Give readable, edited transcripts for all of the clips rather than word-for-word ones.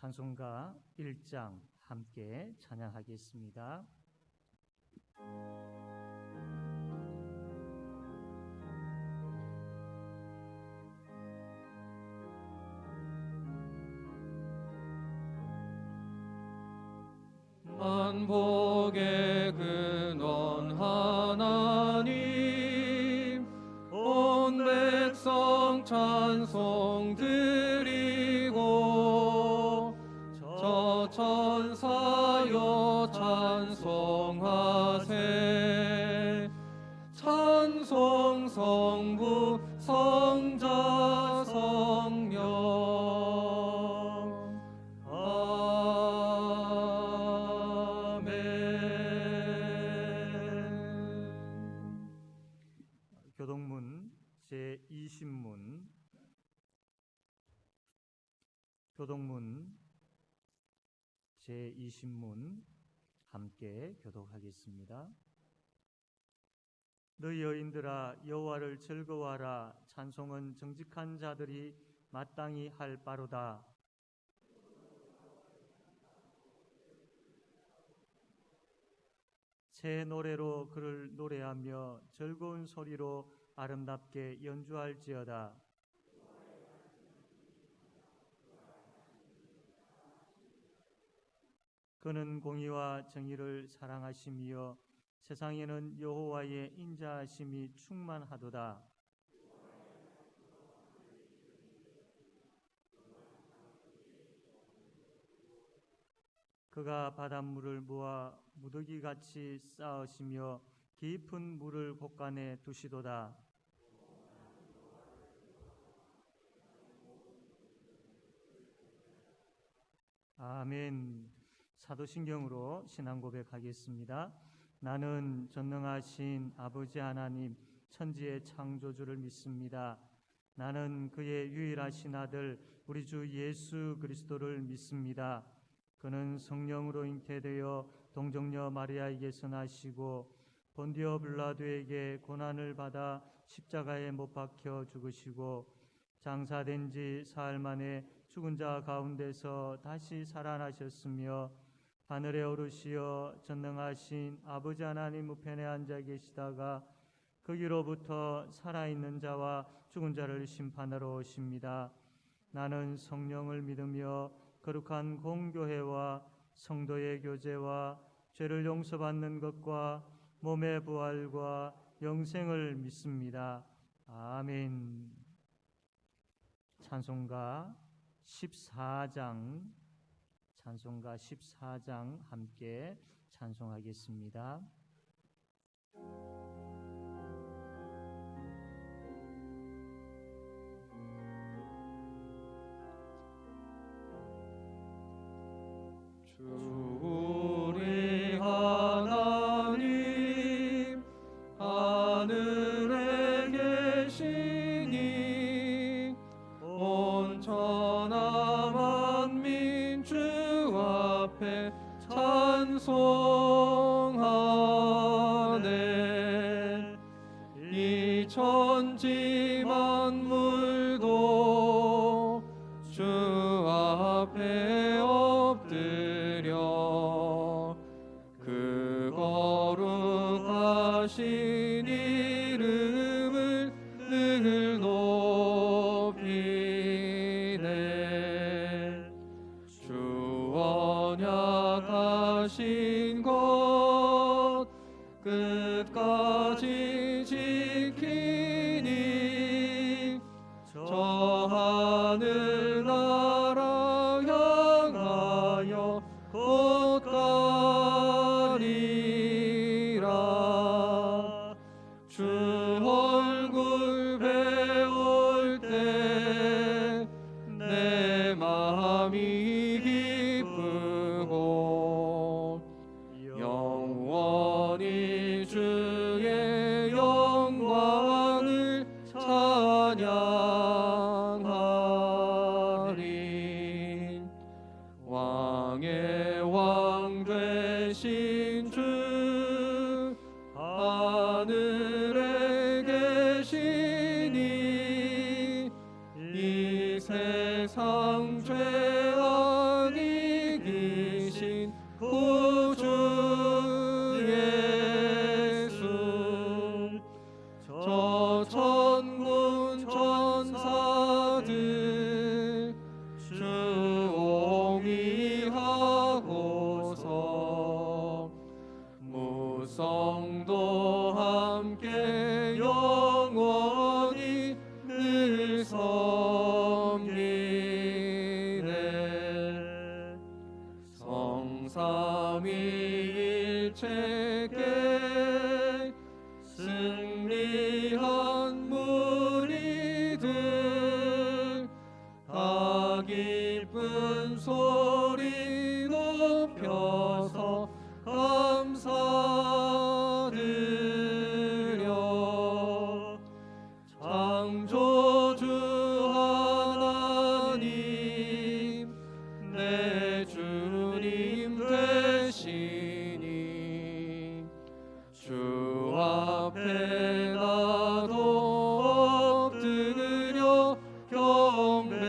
찬송가 1장 함께 찬양하겠습니다. 만복의 근원 하나님, 온 백성 찬송 드리고 저 천사여 찬송하세. 찬송 성부 성자 성령. 교동문 제20문 교동문 제20문 함께 교독하겠습니다. 너희 여인들아 여호와를 즐거워하라. 찬송은 정직한 자들이 마땅히 할 바로다. 새 노래로 그를 노래하며 즐거운 소리로 아름답게 연주할지어다. 그는 공의와 정의를 사랑하시며 세상에는 여호와의 인자하심이 충만하도다. 그가 바닷물을 모아 무더기같이 쌓으시며 깊은 물을 곳간에 두시도다. 아멘. 사도신경으로 신앙 고백하겠습니다. 나는 전능하신 아버지 하나님 천지의 창조주를 믿습니다. 나는 그의 유일하신 아들 우리 주 예수 그리스도를 믿습니다. 그는 성령으로 잉태되어 동정녀 마리아에게서 나시고 본디오 빌라도에게 고난을 받아 십자가에 못 박혀 죽으시고 장사된 지 사흘 만에 죽은 자 가운데서 다시 살아나셨으며 하늘에 오르시어 전능하신 아버지 하나님 우편에 앉아 계시다가 거기로부터 살아있는 자와 죽은 자를 심판하러 오십니다. 나는 성령을 믿으며 거룩한 공교회와 성도의 교제와 죄를 용서받는 것과 몸의 부활과 영생을 믿습니다. 아멘. 찬송가 14장 함께 찬송하겠습니다. 주 우리 하나님 하늘에 계시니 온 천하 만민 주 앞에 찬송하네. 이 천지 만물도 주 앞에 엎드려 그 거룩하신 이름을 늘 높이네. 주 언약하신 것 끝까지 지키니 저 하늘나라 향하여 곧 가리라. 주 얼굴 배울 때 내 마음이 기쁘고 영원히 주의 영광을 찬양하리. 왕의 왕 되신 주 하늘에 계시니 이 세상 죄악이 삼위일체께 승리한 무리들 다 기쁜 소리 높여서 감사드려 창조주 하나님 내 주님 되시니 주 앞에 나도 엎드려 경배하네.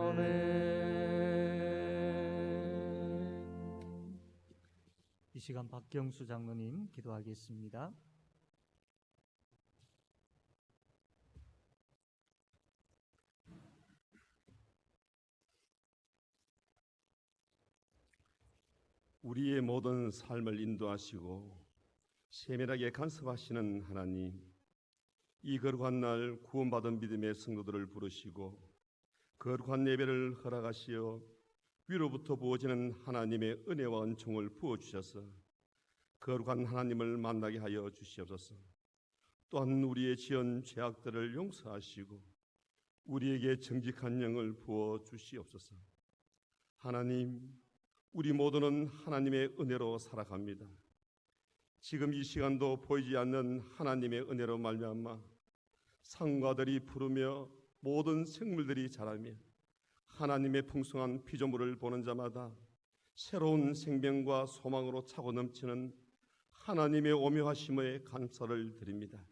아멘. 이 시간 박경수 장로님 기도하겠습니다. 우리의 모든 삶을 인도하시고 세밀하게 간섭하시는 하나님, 이 거룩한 날 구원받은 믿음의 성도들을 부르시고 거룩한 예배를 허락하시어 위로부터 부어지는 하나님의 은혜와 은총을 부어주셔서 거룩한 하나님을 만나게 하여 주시옵소서. 또한 우리의 지은 죄악들을 용서하시고 우리에게 정직한 영을 부어 주시옵소서. 하나님, 우리 모두는 하나님의 은혜로 살아갑니다. 지금 이 시간도 보이지 않는 하나님의 은혜로 말미암아 상과들이 푸르며 모든 생물들이 자라며 하나님의 풍성한 피조물을 보는 자마다 새로운 생명과 소망으로 차고 넘치는 하나님의 오묘하심에 감사를 드립니다.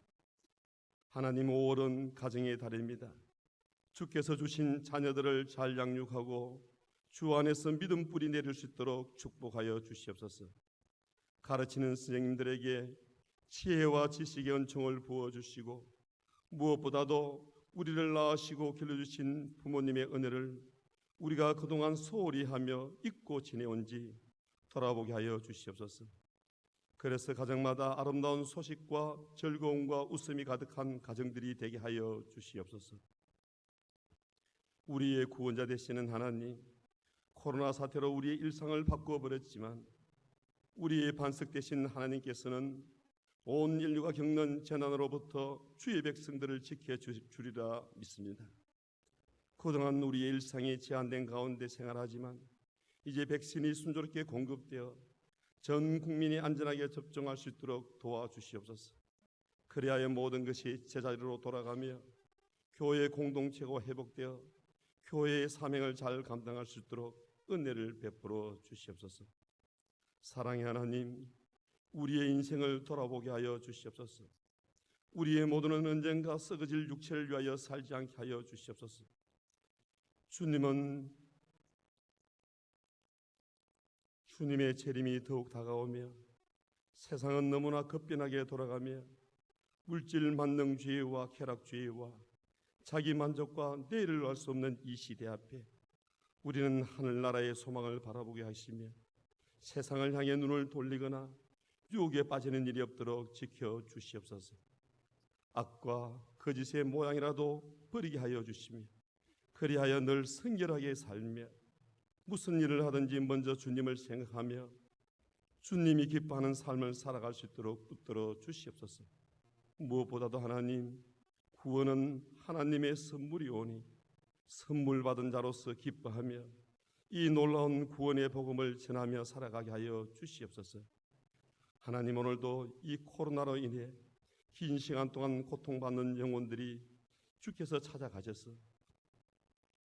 하나님, 5월은 가정의 달입니다. 주께서 주신 자녀들을 잘 양육하고 주 안에서 믿음 뿌리 내릴 수 있도록 축복하여 주시옵소서. 가르치는 선생님들에게 지혜와 지식의 은총을 부어주시고 무엇보다도 우리를 낳으시고 길러주신 부모님의 은혜를 우리가 그동안 소홀히 하며 잊고 지내온지 돌아보게 하여 주시옵소서. 그래서 가정마다 아름다운 소식과 즐거움과 웃음이 가득한 가정들이 되게 하여 주시옵소서. 우리의 구원자 되시는 하나님, 코로나 사태로 우리의 일상을 바꾸어버렸지만 우리의 반석 되신 하나님께서는 온 인류가 겪는 재난으로부터 주의 백성들을 지켜주리라 믿습니다. 그동안 우리의 일상이 제한된 가운데 생활하지만 이제 백신이 순조롭게 공급되어 전 국민이 안전하게 접종할 수 있도록 도와주시옵소서. 그리하여 모든 것이 제자리로 돌아가며 교회 공동체가 회복되어 교회의 사명을 잘 감당할 수 있도록 은혜를 베풀어 주시옵소서. 사랑의 하나님, 우리의 인생을 돌아보게 하여 주시옵소서. 우리의 모두는 언젠가 썩어질 육체를 위하여 살지 않게 하여 주시옵소서. 주님의 재림이 더욱 다가오며 세상은 너무나 급변하게 돌아가며 물질 만능주의와 쾌락주의와 자기 만족과 내일을 알 수 없는 이 시대 앞에 우리는 하늘나라의 소망을 바라보게 하시며 세상을 향해 눈을 돌리거나 유혹에 빠지는 일이 없도록 지켜주시옵소서. 악과 거짓의 모양이라도 버리게 하여 주시며 그리하여 늘 성결하게 살며 무슨 일을 하든지 먼저 주님을 생각하며 주님이 기뻐하는 삶을 살아갈 수 있도록 붙들어 주시옵소서. 무엇보다도 하나님, 구원은 하나님의 선물이오니 선물 받은 자로서 기뻐하며 이 놀라운 구원의 복음을 전하며 살아가게 하여 주시옵소서. 하나님, 오늘도 이 코로나로 인해 긴 시간 동안 고통받는 영혼들이 주께서 찾아가셔서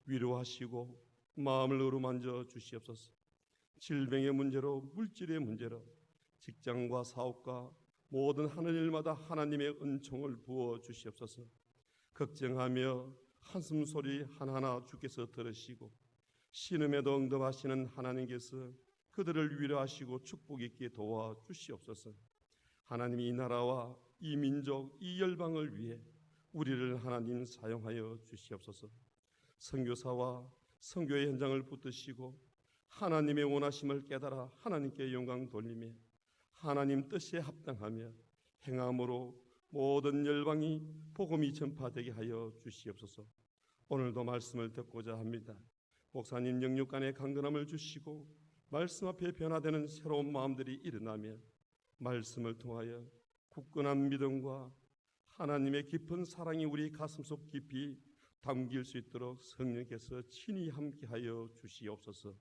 위로하시고 마음을 어루만져 주시옵소서. 질병의 문제로, 물질의 문제로, 직장과 사업과 모든 하는 일마다 하나님의 은총을 부어 주시옵소서. 걱정하며 한숨소리 하나하나 주께서 들으시고 신음에도 응답하시는 하나님께서 그들을 위로하시고 축복 있게 도와주시옵소서. 하나님, 이 나라와 이 민족, 이 열방을 위해 우리를 하나님 사용하여 주시옵소서. 선교사와 선교의 현장을 붙드시고 하나님의 원하심을 깨달아 하나님께 영광 돌리며 하나님 뜻에 합당하며 행함으로 모든 열방이 복음이 전파되게 하여 주시옵소서. 오늘도 말씀을 듣고자 합니다. 목사님 영육간의 강건함을 주시고 말씀 앞에 변화되는 새로운 마음들이 일어나며 말씀을 통하여 굳건한 믿음과 하나님의 깊은 사랑이 우리 가슴속 깊이 담길 수 있도록 성령께서 친히 함께하여 주시옵소서.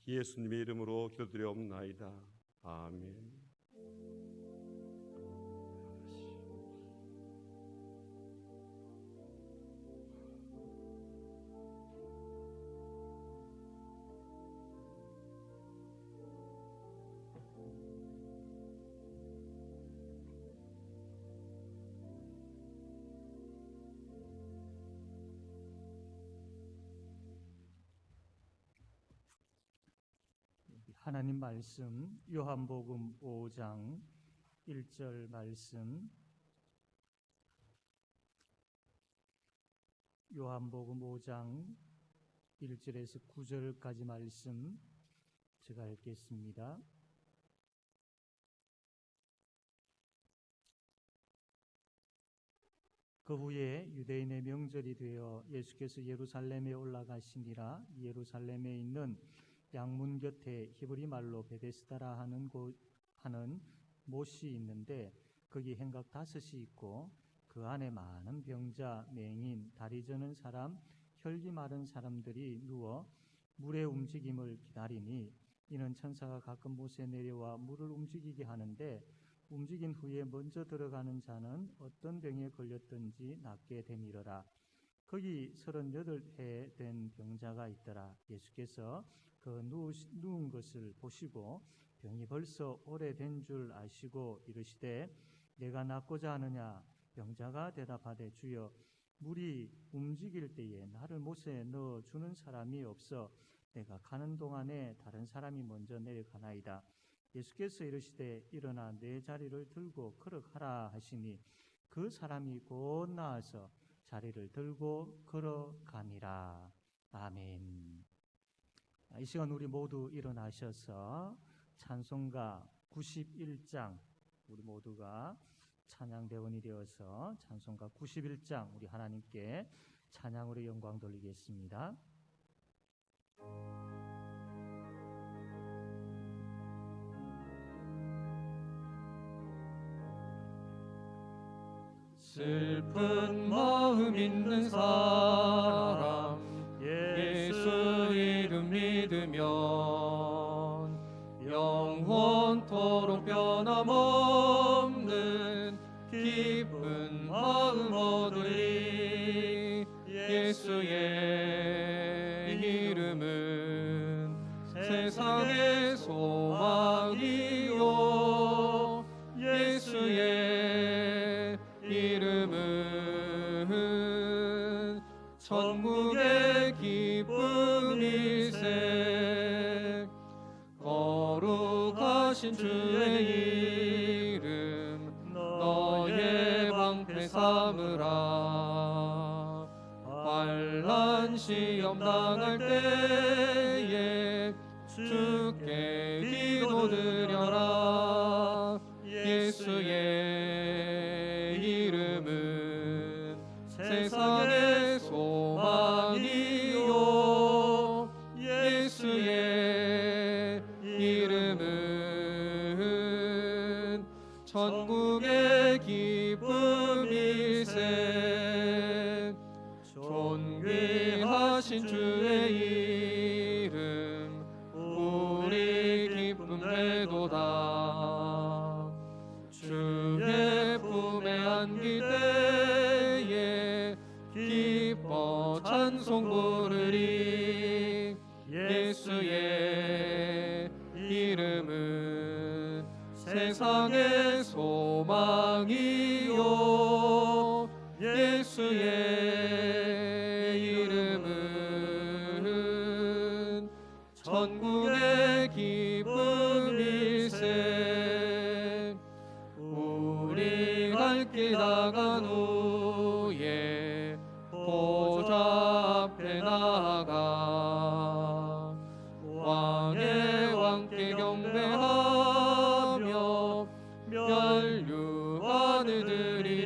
예수님의 이름으로 기도드리옵나이다. 아멘. 하나님 말씀 요한복음 5장 1절 말씀, 요한복음 5장 1절에서 9절까지 말씀 제가 읽겠습니다. 그 후에 유대인의 명절이 되어 예수께서 예루살렘에 올라가시니라. 예루살렘에 있는 양문 곁에 히브리 말로 베데스다라 하는 못이 있는데 거기 행각 5이 있고 그 안에 많은 병자, 맹인, 다리 저는 사람, 혈기 마른 사람들이 누워 물의 움직임을 기다리니 이는 천사가 가끔 못에 내려와 물을 움직이게 하는데 움직인 후에 먼저 들어가는 자는 어떤 병에 걸렸든지 낫게 되미러라. 거기 38해 된 병자가 있더라. 예수께서 그 누운 것을 보시고 병이 벌써 오래된 줄 아시고 이르시되 내가 낫고자 하느냐? 병자가 대답하되 주여 물이 움직일 때에 나를 못에 넣어 주는 사람이 없어 내가 가는 동안에 다른 사람이 먼저 내려가나이다. 예수께서 이르시되 일어나 내 자리를 들고 걸어가라 하시니 그 사람이 곧 나아서 자리를 들고 걸어가니라. 아멘. 이 시간 우리 모두 일어나셔서 찬송가 91장, 우리 모두가 찬양대원이 되어서 찬송가 91장 우리 하나님께 찬양으로 영광 돌리겠습니다. 슬픈 마음 있는 사람 예수 이름 믿으면 영원토록 변함없는 기쁜 마음 얻으리. 예수의 이름은 세상의 소망이요 예수의 이름은 천국의 기쁨일세. 거룩하신 주의 이름 너의 방패 삼으라. 환난 시험 당할 때에 주께 기도드려라. 예수의 이름은 세상의 소망이요 예수의 이름은 천국의 기쁨일세. 존귀하신 주의 이름 우리 기쁨 되도다. 주의 품에 안길 때에 기뻐 찬송 부르리. 예수의 이름은 세상의 소망이요 예수의 이름은 천국의 기쁨일세. 우리 갈 길 나간 후에 보좌 앞에 나아가 왕의 왕께 경배하며 멸류관을 드리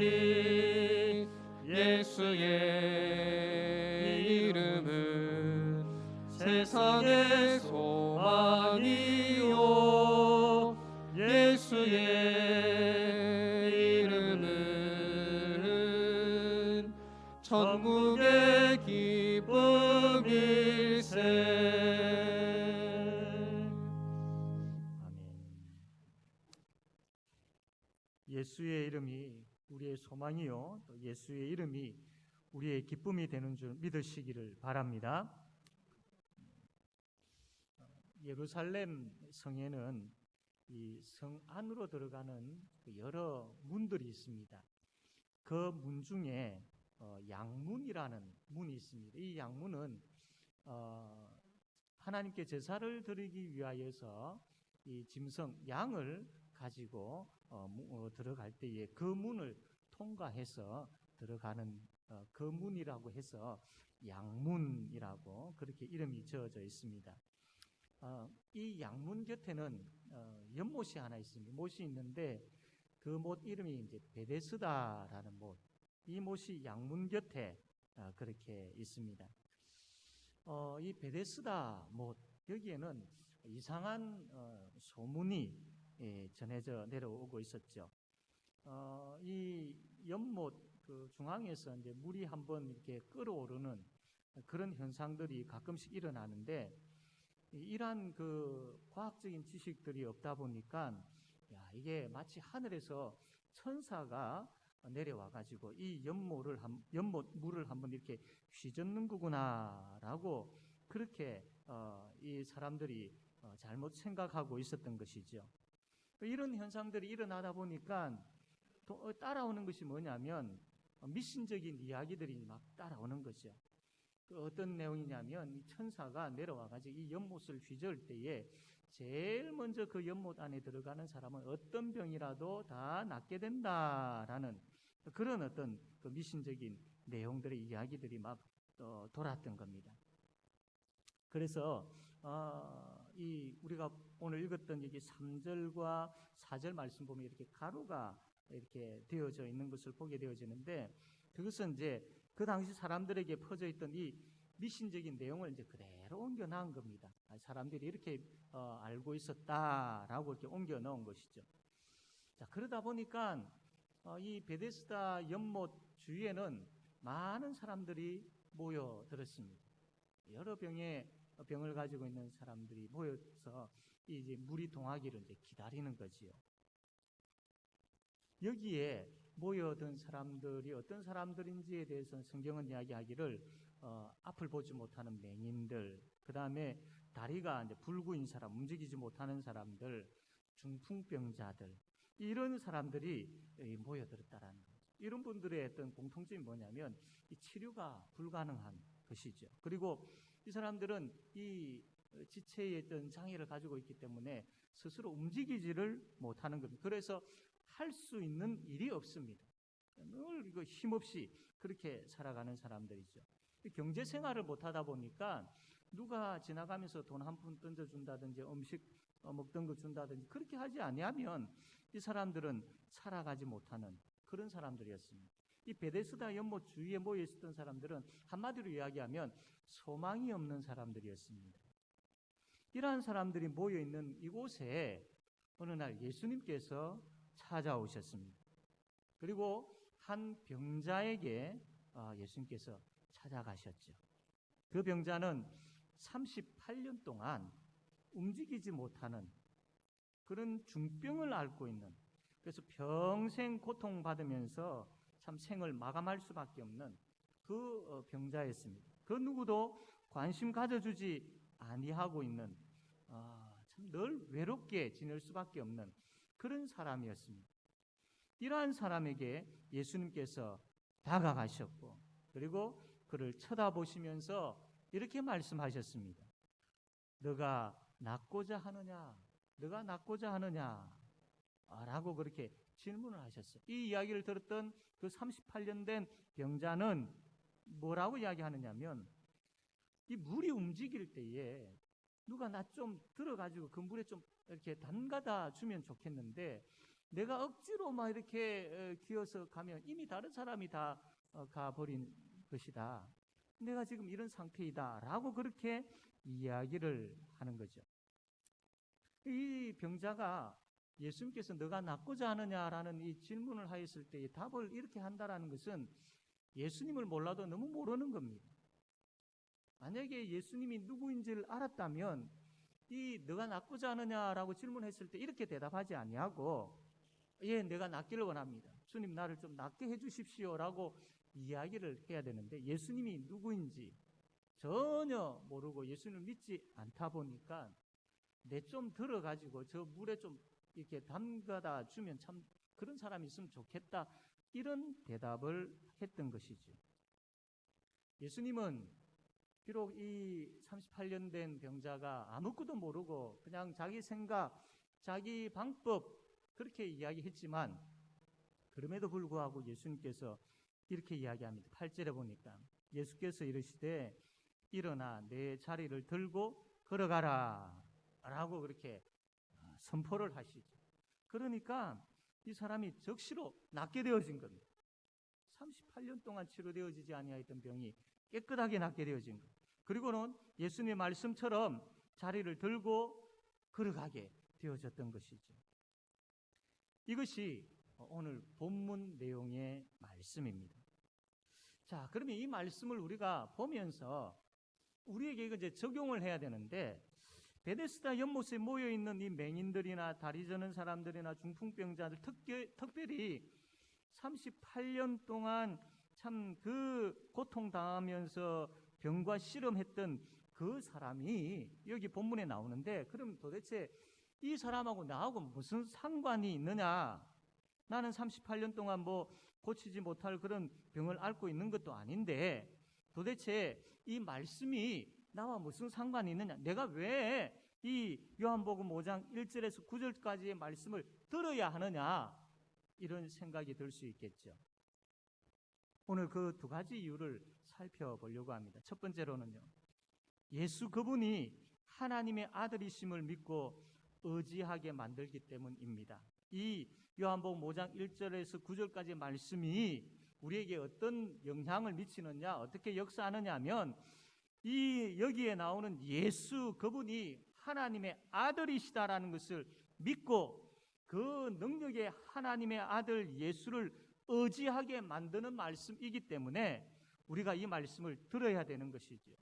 천국의 기쁨일세. 아멘. 예수의 이름이 우리의 소망이요, 또 예수의 이름이 우리의 기쁨이 되는 줄 믿으시기를 바랍니다. 예루살렘 성에는 이 성 안으로 들어가는 여러 문들이 있습니다. 그 문 중에 양문이라는 문이 있습니다. 이 양문은 하나님께 제사를 드리기 위하여서 이 짐승 양을 가지고 들어갈 때에 그 문을 통과해서 들어가는 그 문이라고 해서 양문이라고 그렇게 이름이 지어져 있습니다. 이 양문 곁에는 연못이 하나 있습니다. 못이 있는데 그 못 이름이 이제 베데스다라는 못. 이 못이 양문 곁에 그렇게 있습니다. 이 베데스다 못 여기에는 이상한 소문이 전해져 내려오고 있었죠. 이 연못 그 중앙에서 이제 물이 한번 이렇게 끓어오르는 그런 현상들이 가끔씩 일어나는데 이러한 그 과학적인 지식들이 없다 보니까 이게 마치 하늘에서 천사가 내려와 가지고 이 연못 물을 한번 이렇게 휘젓는 거구나라고 그렇게 이 사람들이 잘못 생각하고 있었던 것이죠. 이런 현상들이 일어나다 보니까 또 따라오는 것이 뭐냐면 미신적인 이야기들이 막 따라오는 거죠. 어떤 내용이냐면 이 천사가 내려와 가지고 이 연못을 휘저을 때에 제일 먼저 그 연못 안에 들어가는 사람은 어떤 병이라도 다 낫게 된다라는 그런 어떤 그 미신적인 내용들의 이야기들이 막 돌았던 겁니다. 그래서 이 우리가 오늘 읽었던 여기 3절과 4절 말씀 보면 이렇게 가루가 이렇게 되어져 있는 것을 보게 되어지는데 그것은 이제 그 당시 사람들에게 퍼져 있던 이 미신적인 내용을 이제 그대로 옮겨 넣은 겁니다. 사람들이 이렇게 알고 있었다라고 이렇게 옮겨 넣은 것이죠. 자, 그러다 보니까 이 베데스다 연못 주위에는 많은 사람들이 모여들었습니다. 여러 병을 가지고 있는 사람들이 모여서 이제 물이 동하기를 이제 기다리는 거지요. 여기에 모여든 사람들이 어떤 사람들인지에 대해서는 성경은 이야기하기를 앞을 보지 못하는 맹인들, 그 다음에 다리가 이제 불구인 사람, 움직이지 못하는 사람들, 중풍병자들 이런 사람들이 모여들었다라는 거죠. 이런 분들의 어떤 공통점이 뭐냐면 이 치료가 불가능한 것이죠. 그리고 이 사람들은 이 지체의 어떤 장애를 가지고 있기 때문에 스스로 움직이지를 못하는 겁니다. 그래서 할 수 있는 일이 없습니다. 늘 이거 힘없이 그렇게 살아가는 사람들이죠. 경제 생활을 못하다 보니까 누가 지나가면서 돈 한 푼 던져준다든지 음식 먹던 거 준다든지 그렇게 하지 아니하면 이 사람들은 살아가지 못하는 그런 사람들이었습니다. 이 베데스다 연못 주위에 모여 있었던 사람들은 한마디로 이야기하면 소망이 없는 사람들이었습니다. 이러한 사람들이 모여 있는 이곳에 어느 날 예수님께서 찾아오셨습니다. 그리고 한 병자에게 예수님께서 찾아가셨죠. 그 병자는 38년 동안 움직이지 못하는 그런 중병을 앓고 있는, 그래서 평생 고통받으면서 참 생을 마감할 수밖에 없는 그 병자였습니다. 그 누구도 관심 가져주지 아니하고 있는 참 늘 외롭게 지낼 수밖에 없는 그런 사람이었습니다. 이러한 사람에게 예수님께서 다가가셨고 그리고 그를 쳐다보시면서 이렇게 말씀하셨습니다. 너가 낫고자 하느냐? 너가 낫고자 하느냐? 라고 그렇게 질문을 하셨어요. 이 이야기를 들었던 그 38년 된 병자는 뭐라고 이야기하느냐면 이 물이 움직일 때에 누가 나 좀 들어가지고 그 물에 좀 이렇게 담가다 주면 좋겠는데 내가 억지로 막 이렇게 기어서 가면 이미 다른 사람이 다 가버린 것이다. 내가 지금 이런 상태이다. 라고 그렇게 이야기를 하는 거죠. 이 병자가 예수님께서 너가 낫고자 하느냐라는 이 질문을 하였을 때의 답을 이렇게 한다라는 것은 예수님을 몰라도 너무 모르는 겁니다. 만약에 예수님이 누구인지를 알았다면 너가 낫고자 하느냐라고 질문했을 때 이렇게 대답하지 아니하고 예, 내가 낫기를 원합니다. 주님 나를 좀 낫게 해주십시오라고 이야기를 해야 되는데 예수님이 누구인지 전혀 모르고 예수님을 믿지 않다 보니까 내 좀 들어가지고 저 물에 좀 이렇게 담가다 주면 참 그런 사람이 있으면 좋겠다 이런 대답을 했던 것이죠. 예수님은 비록 이 38년 된 병자가 아무것도 모르고 그냥 자기 생각, 자기 방법 그렇게 이야기했지만 그럼에도 불구하고 예수님께서 이렇게 이야기합니다. 8절에 보니까 예수께서 이르시되 일어나 내 자리를 들고 걸어가라 라고 그렇게 선포를 하시죠. 그러니까 이 사람이 즉시로 낫게 되어진 겁니다. 38년 동안 치료되어지지 아니하였던 병이 깨끗하게 낫게 되어진 것. 그리고는 예수님의 말씀처럼 자리를 들고 걸어가게 되어졌던 것이죠. 이것이 오늘 본문 내용의 말씀입니다. 자, 그러면 이 말씀을 우리가 보면서 우리에게 이제 적용을 해야 되는데 베데스다 연못에 모여 있는 이 맹인들이나 다리 저는 사람들이나 중풍병자들 특별히 38년 동안 참 그 고통당하면서 병과 씨름했던 그 사람이 여기 본문에 나오는데 그럼 도대체 이 사람하고 나하고 무슨 상관이 있느냐? 나는 38년 동안 뭐 고치지 못할 그런 병을 앓고 있는 것도 아닌데 도대체 이 말씀이 나와 무슨 상관이 있느냐? 내가 왜 이 요한복음 5장 1절에서 9절까지의 말씀을 들어야 하느냐? 이런 생각이 들 수 있겠죠. 오늘 그 두 가지 이유를 살펴보려고 합니다. 첫 번째로는요. 예수 그분이 하나님의 아들이심을 믿고 의지하게 만들기 때문입니다. 이 요한복음 5장 1절에서 9절까지의 말씀이 우리에게 어떤 영향을 미치느냐, 어떻게 역사하느냐 하면 여기에 나오는 예수 그분이 하나님의 아들이시다라는 것을 믿고 그 능력의 하나님의 아들 예수를 의지하게 만드는 말씀이기 때문에 우리가 이 말씀을 들어야 되는 것이죠.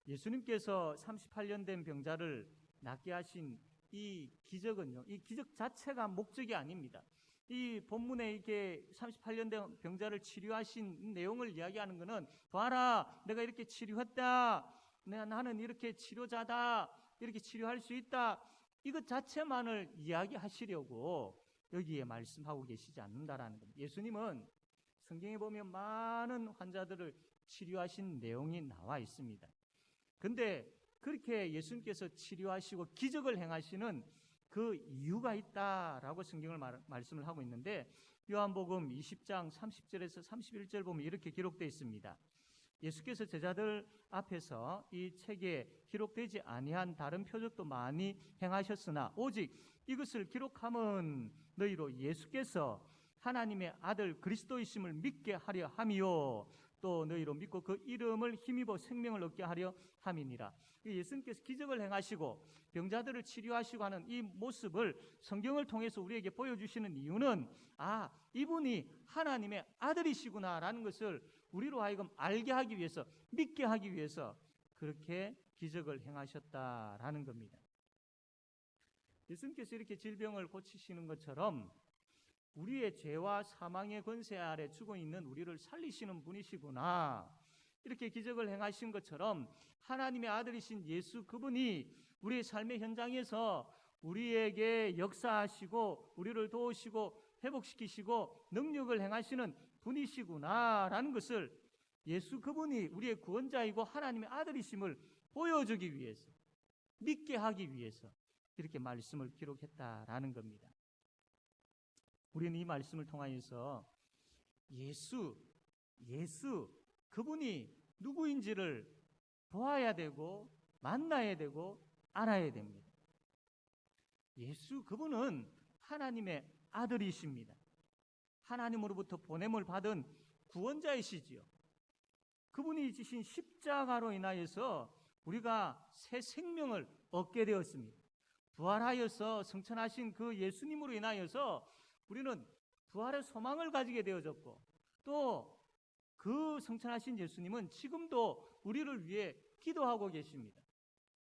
예수님께서 38년 된 병자를 낫게 하신 이 기적은요, 이 기적 자체가 목적이 아닙니다. 이 본문에 이렇게 38년 된 병자를 치료하신 내용을 이야기하는 것은 봐라, 내가 이렇게 치료했다, 나는 이렇게 치료자다, 이렇게 치료할 수 있다, 이것 자체만을 이야기하시려고 여기에 말씀하고 계시지 않는다라는 겁니다. 예수님은 성경에 보면 많은 환자들을 치료하신 내용이 나와 있습니다. 근데 그렇게 예수님께서 치료하시고 기적을 행하시는 그 이유가 있다라고 성경을 말씀을 하고 있는데 요한복음 20장 30절에서 31절 보면 이렇게 기록되어 있습니다. 예수께서 제자들 앞에서 이 책에 기록되지 아니한 다른 표적도 많이 행하셨으나 오직 이것을 기록함은 너희로 예수께서 하나님의 아들 그리스도이심을 믿게 하려 함이요 또 너희로 믿고 그 이름을 힘입어 생명을 얻게 하려 함이니라. 예수님께서 기적을 행하시고 병자들을 치료하시고 하는 이 모습을 성경을 통해서 우리에게 보여주시는 이유는 이분이 하나님의 아들이시구나라는 것을 우리로 하여금 알게 하기 위해서, 믿게 하기 위해서 그렇게 기적을 행하셨다라는 겁니다. 예수님께서 이렇게 질병을 고치시는 것처럼 우리의 죄와 사망의 권세 아래 죽어 있는 우리를 살리시는 분이시구나, 이렇게 기적을 행하신 것처럼 하나님의 아들이신 예수 그분이 우리의 삶의 현장에서 우리에게 역사하시고 우리를 도우시고 회복시키시고 능력을 행하시는 분이시구나라는 것을 예수 그분이 우리의 구원자이고 하나님의 아들이심을 보여주기 위해서, 믿게 하기 위해서 이렇게 말씀을 기록했다라는 겁니다. 우리는 이 말씀을 통하여서 예수 그분이 누구인지를 보아야 되고 만나야 되고 알아야 됩니다. 예수 그분은 하나님의 아들이십니다. 하나님으로부터 보냄을 받은 구원자이시지요. 그분이 지신 십자가로 인하여서 우리가 새 생명을 얻게 되었습니다. 부활하여서 승천하신 그 예수님으로 인하여서 우리는 부활의 소망을 가지게 되어졌고 또 그 성천하신 예수님은 지금도 우리를 위해 기도하고 계십니다.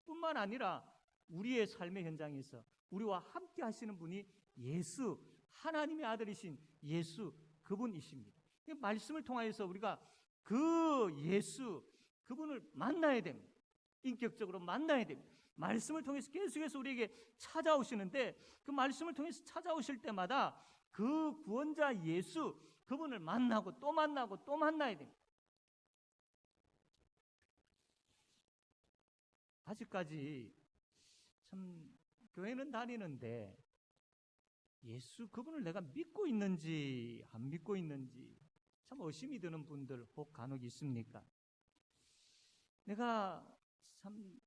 뿐만 아니라 우리의 삶의 현장에서 우리와 함께 하시는 분이 예수, 하나님의 아들이신 예수 그분이십니다. 이 말씀을 통하여서 우리가 그 예수 그분을 만나야 됩니다. 인격적으로 만나야 됩니다. 말씀을 통해서 계속해서 우리에게 찾아오시는데 그 말씀을 통해서 찾아오실 때마다 그 구원자 예수 그분을 만나고 또 만나고 또 만나야 됩니다. 아직까지 참 교회는 다니는데 예수 그분을 내가 믿고 있는지 안 믿고 있는지 참 의심이 드는 분들 혹 간혹 있습니까? 내가 참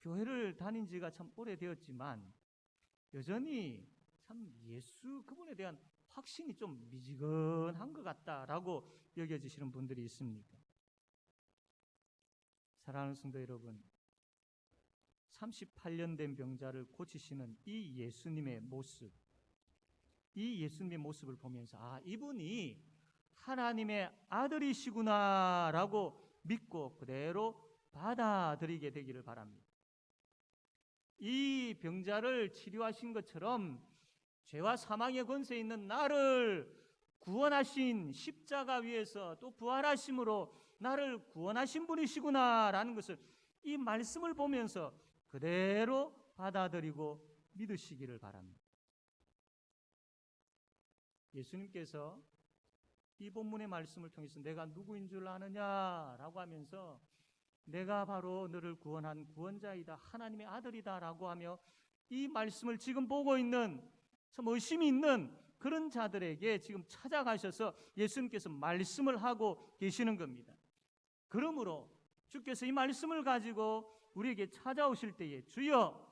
교회를 다닌 지가 참 오래되었지만 여전히 참 예수 그분에 대한 확신이 좀 미지근한 것 같다라고 여겨지시는 분들이 있습니까? 사랑하는 성도 여러분, 38년 된 병자를 고치시는 이 예수님의 모습, 이 예수님의 모습을 보면서 이분이 하나님의 아들이시구나라고 믿고 그대로 받아들이게 되기를 바랍니다. 이 병자를 치료하신 것처럼 죄와 사망의 권세에 있는 나를 구원하신 십자가 위에서 또 부활하심으로 나를 구원하신 분이시구나라는 것을 이 말씀을 보면서 그대로 받아들이고 믿으시기를 바랍니다. 예수님께서 이 본문의 말씀을 통해서 내가 누구인 줄 아느냐라고 하면서 내가 바로 너를 구원한 구원자이다, 하나님의 아들이다라고 하며 이 말씀을 지금 보고 있는 참 의심이 있는 그런 자들에게 지금 찾아가셔서 예수님께서 말씀을 하고 계시는 겁니다. 그러므로 주께서 이 말씀을 가지고 우리에게 찾아오실 때에 주여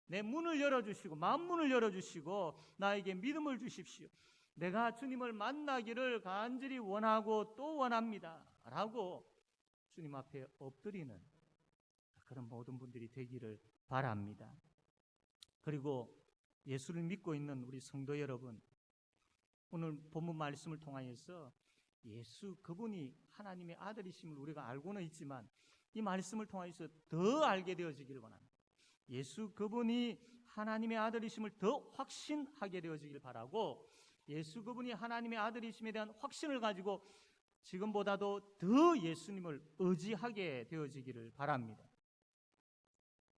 내 문을 열어주시고 만문을 열어주시고 나에게 믿음을 주십시오. 내가 주님을 만나기를 간절히 원하고 또 원합니다 라고 주님 앞에 엎드리는 그런 모든 분들이 되기를 바랍니다. 그리고 예수를 믿고 있는 우리 성도 여러분, 오늘 본문 말씀을 통하여서 예수 그분이 하나님의 아들이심을 우리가 알고는 있지만 이 말씀을 통하여서 더 알게 되어지기를 원합니다. 예수 그분이 하나님의 아들이심을 더 확신하게 되어지길 바라고 예수 그분이 하나님의 아들이심에 대한 확신을 가지고 지금보다도 더 예수님을 의지하게 되어지기를 바랍니다.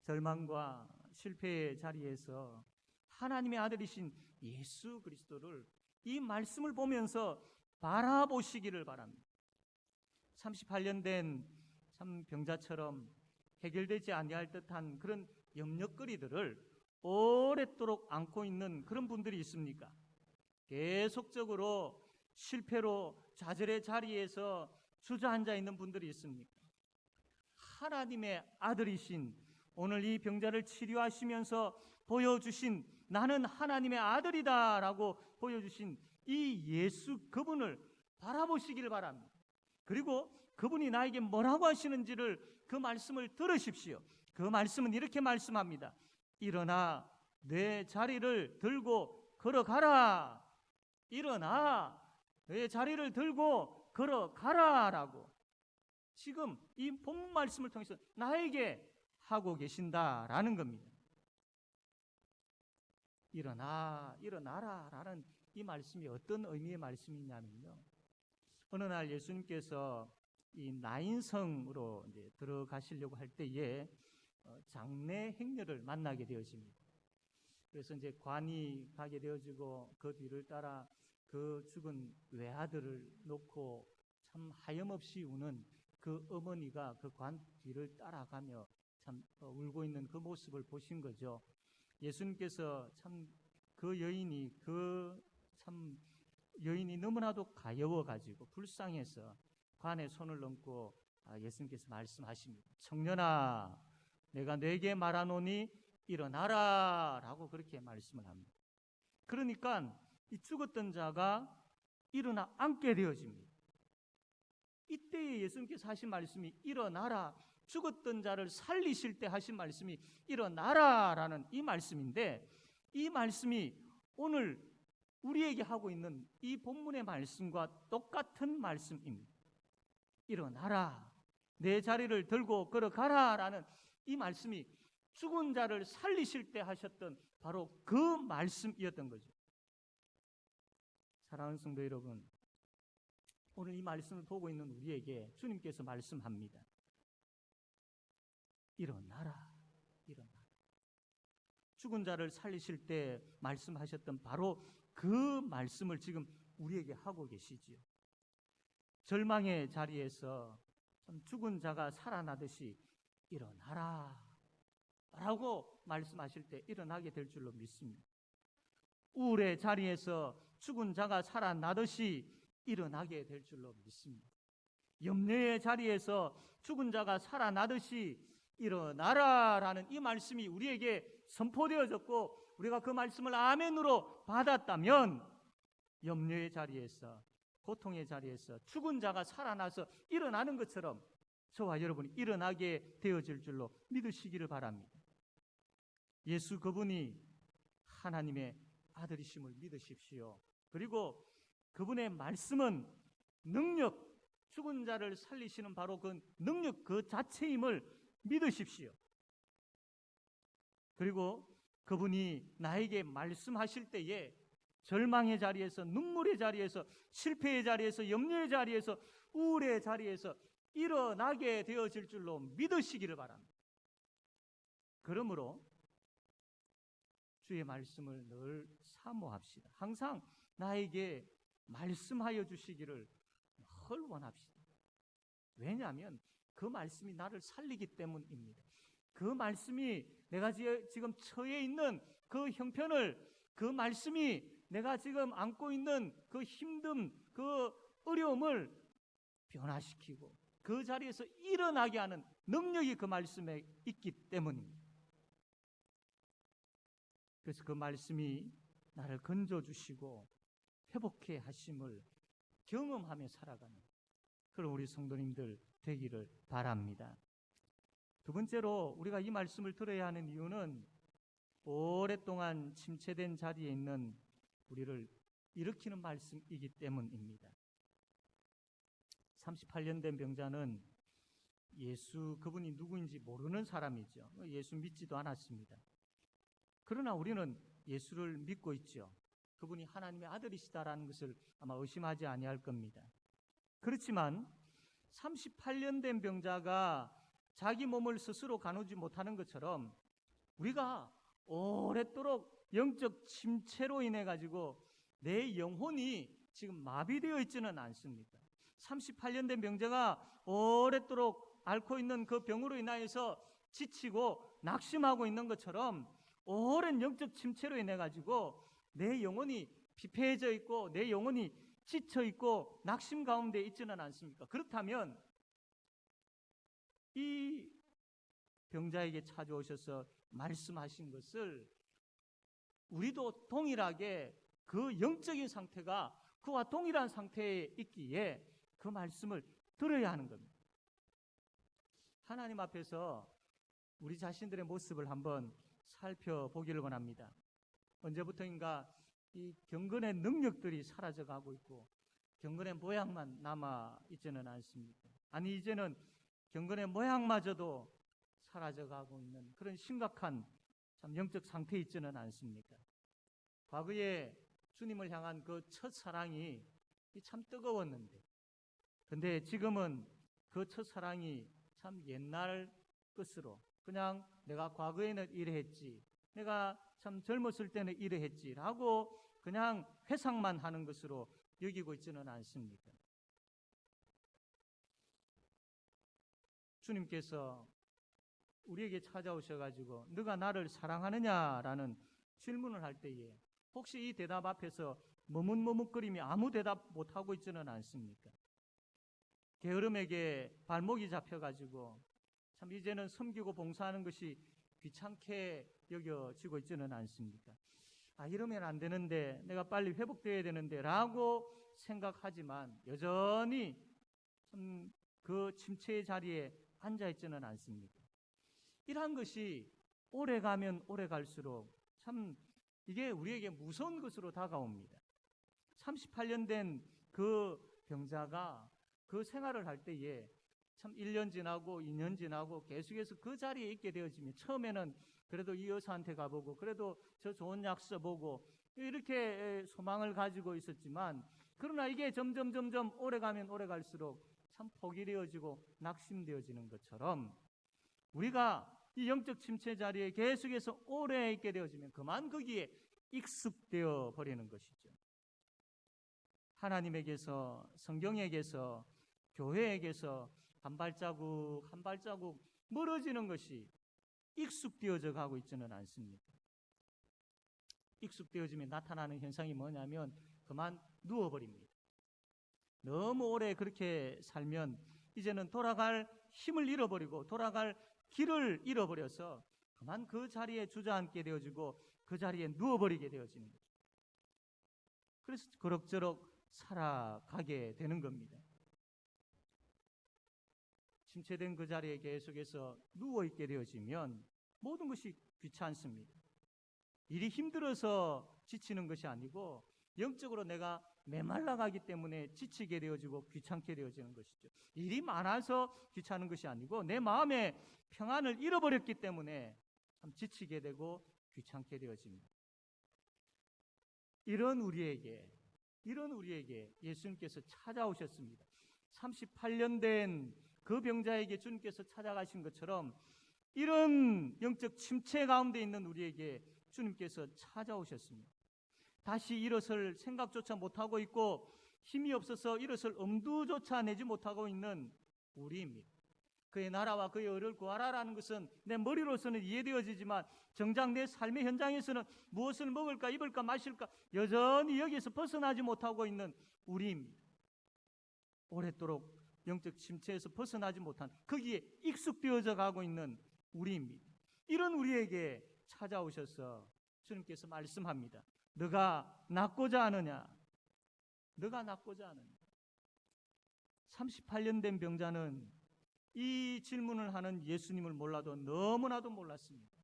절망과 실패의 자리에서 하나님의 아들이신 예수 그리스도를 이 말씀을 보면서 바라보시기를 바랍니다. 38년 된 참 병자처럼 해결되지 아니할 듯한 그런 염려거리들을 오랫도록 안고 있는 그런 분들이 있습니까? 계속적으로 실패로 좌절의 자리에서 주저앉아 있는 분들이 있습니까? 하나님의 아들이신 오늘 이 병자를 치료하시면서 보여주신 나는 하나님의 아들이다라고 보여주신 이 예수 그분을 바라보시기를 바랍니다. 그리고 그분이 나에게 뭐라고 하시는지를 그 말씀을 들으십시오. 그 말씀은 이렇게 말씀합니다. 일어나 내 자리를 들고 걸어가라. 일어나 내 자리를 들고 걸어가라라고 지금 이 본문 말씀을 통해서 나에게 하고 계신다라는 겁니다. 일어나라라는 이 말씀이 어떤 의미의 말씀이냐면요. 어느 날 예수님께서 이 나인성으로 이제 들어가시려고 할 때에 장례 행렬을 만나게 되어집니다. 그래서 이제 관이 가게 되어지고 그 뒤를 따라 그 죽은 외아들을 놓고 참 하염없이 우는 그 어머니가 그 관 뒤를 따라가며 참 울고 있는 그 모습을 보신 거죠. 예수님께서 참 그 여인이 너무나도 가여워 가지고 불쌍해서 관에 손을 얹고 예수님께서 말씀하십니다. 청년아, 내가 네게 말하노니 일어나라 라고 그렇게 말씀을 합니다. 그러니까 이 죽었던 자가 일어나 앉게 되어집니다. 이때에 예수님께서 하신 말씀이 일어나라, 죽었던 자를 살리실 때 하신 말씀이 일어나라 라는 이 말씀인데 이 말씀이 오늘 우리에게 하고 있는 이 본문의 말씀과 똑같은 말씀입니다. 일어나라, 내 자리를 들고 걸어가라 라는 이 말씀이 죽은 자를 살리실 때 하셨던 바로 그 말씀이었던 거죠. 사랑하는 성도 여러분, 오늘 이 말씀을 보고 있는 우리에게 주님께서 말씀합니다. 일어나라, 일어나라. 죽은 자를 살리실 때 말씀하셨던 바로 그 말씀을 지금 우리에게 하고 계시지요. 절망의 자리에서 죽은 자가 살아나듯이 일어나라 라고 말씀하실 때 일어나게 될 줄로 믿습니다. 우울의 자리에서 죽은 자가 살아나듯이 일어나게 될 줄로 믿습니다. 염려의 자리에서 죽은 자가 살아나듯이 일어나라 라는 이 말씀이 우리에게 선포되어졌고 우리가 그 말씀을 아멘으로 받았다면 염려의 자리에서, 고통의 자리에서 죽은 자가 살아나서 일어나는 것처럼 저와 여러분이 일어나게 되어질 줄로 믿으시기를 바랍니다. 예수 그분이 하나님의 아들이심을 믿으십시오. 그리고 그분의 말씀은 능력, 죽은 자를 살리시는 바로 그 능력 그 자체임을 믿으십시오. 그리고 그분이 나에게 말씀하실 때에 절망의 자리에서, 눈물의 자리에서, 실패의 자리에서, 염려의 자리에서, 우울의 자리에서 일어나게 되어질 줄로 믿으시기를 바랍니다. 그러므로 주의 말씀을 늘 사모합시다. 항상 나에게 말씀하여 주시기를 늘 원합시다. 왜냐하면 그 말씀이 나를 살리기 때문입니다. 그 말씀이 내가 지금 처해 있는 그 형편을, 그 말씀이 내가 지금 안고 있는 그 힘듦, 그 어려움을 변화시키고 그 자리에서 일어나게 하는 능력이 그 말씀에 있기 때문입니다. 그래서 그 말씀이 나를 건져주시고 회복해 하심을 경험하며 살아가는 그런 우리 성도님들 되기를 바랍니다. 두 번째로 우리가 이 말씀을 들어야 하는 이유는 오랫동안 침체된 자리에 있는 우리를 일으키는 말씀이기 때문입니다. 38년 된 병자는 예수 그분이 누구인지 모르는 사람이죠. 예수 믿지도 않았습니다. 그러나 우리는 예수를 믿고 있죠. 그분이 하나님의 아들이시다라는 것을 아마 의심하지 아니할 겁니다. 그렇지만 38년 된 병자가 자기 몸을 스스로 가누지 못하는 것처럼 우리가 오랫도록 영적 침체로 인해 가지고 내 영혼이 지금 마비되어 있지는 않습니까? 38년 된 병자가 오랫도록 앓고 있는 그 병으로 인하여서 지치고 낙심하고 있는 것처럼 오랜 영적 침체로 인해 가지고 내 영혼이 피폐해져 있고 내 영혼이 지쳐 있고 낙심 가운데 있지는 않습니까? 그렇다면 이 병자에게 찾아오셔서 말씀하신 것을 우리도 동일하게 그 영적인 상태가 그와 동일한 상태에 있기에 그 말씀을 들어야 하는 겁니다. 하나님 앞에서 우리 자신들의 모습을 한번 살펴보기를 원합니다. 언제부터인가 이 경건의 능력들이 사라져가고 있고 경건의 모양만 남아 있지는 않습니까? 아니 이제는 경건의 모양마저도 사라져가고 있는 그런 심각한 참 영적 상태에 있지는 않습니까? 과거에 주님을 향한 그 첫사랑이 참 뜨거웠는데 근데 지금은 그 첫사랑이 참 옛날 것으로 그냥 내가 과거에는 이래했지, 내가 참 젊었을 때는 이래했지 라고 그냥 회상만 하는 것으로 여기고 있지는 않습니까? 주님께서 우리에게 찾아오셔가지고 너가 나를 사랑하느냐라는 질문을 할 때에 혹시 이 대답 앞에서 머뭇머뭇거리며 아무 대답 못하고 있지는 않습니까? 게으름에게 발목이 잡혀가지고 참 이제는 섬기고 봉사하는 것이 귀찮게 여겨지고 있지는 않습니까? 이러면 안 되는데, 내가 빨리 회복되어야 되는데 라고 생각하지만 여전히 그 침체의 자리에 앉아있지는 않습니까? 이러한 것이 오래 가면 오래 갈수록 참 이게 우리에게 무서운 것으로 다가옵니다. 38년 된 그 병자가 그 생활을 할 때에 참 1년 지나고 2년 지나고 계속해서 그 자리에 있게 되어지면 처음에는 그래도 이 의사한테 가보고 그래도 저 좋은 약 써보고 이렇게 소망을 가지고 있었지만 그러나 이게 점점 오래가면 오래갈수록 참 포기 되어지고 낙심되어지는 것처럼 우리가 이 영적 침체 자리에 계속해서 오래 있게 되어지면 그만 거기에 익숙되어 버리는 것이죠. 하나님에게서, 성경에게서, 교회에게서 한 발자국 한 발자국 멀어지는 것이 익숙되어져 가고 있지는 않습니다. 익숙되어지면 나타나는 현상이 뭐냐면 그만 누워버립니다. 너무 오래 그렇게 살면 이제는 돌아갈 힘을 잃어버리고 돌아갈 길을 잃어버려서 그만 그 자리에 주저앉게 되어지고 그 자리에 누워버리게 되어지는 거죠. 그래서 그럭저럭 살아가게 되는 겁니다. 침체된 그 자리에 계속해서 누워있게 되어지면 모든 것이 귀찮습니다. 일이 힘들어서 지치는 것이 아니고 영적으로 내가 메말라가기 때문에 지치게 되어지고 귀찮게 되어지는 것이죠. 일이 많아서 귀찮은 것이 아니고 내 마음의 평안을 잃어버렸기 때문에 참 지치게 되고 귀찮게 되어집니다. 이런 우리에게 예수님께서 찾아오셨습니다. 38년 된 그 병자에게 주님께서 찾아가신 것처럼 이런 영적 침체 가운데 있는 우리에게 주님께서 찾아오셨습니다. 다시 일어설 생각조차 못하고 있고 힘이 없어서 일어설 엄두조차 내지 못하고 있는 우리입니다. 그의 나라와 그의 의를 구하라라는 것은 내 머리로서는 이해되어지지만 정작 내 삶의 현장에서는 무엇을 먹을까 입을까 마실까 여전히 여기에서 벗어나지 못하고 있는 우리입니다. 오랫도록 영적 침체에서 벗어나지 못한 거기에 익숙되어져 가고 있는 우리입니다. 이런 우리에게 찾아오셔서 주님께서 말씀합니다. 너가 낫고자 하느냐? 너가 낫고자 하느냐? 38년 된 병자는 이 질문을 하는 예수님을 몰라도 너무나도 몰랐습니다.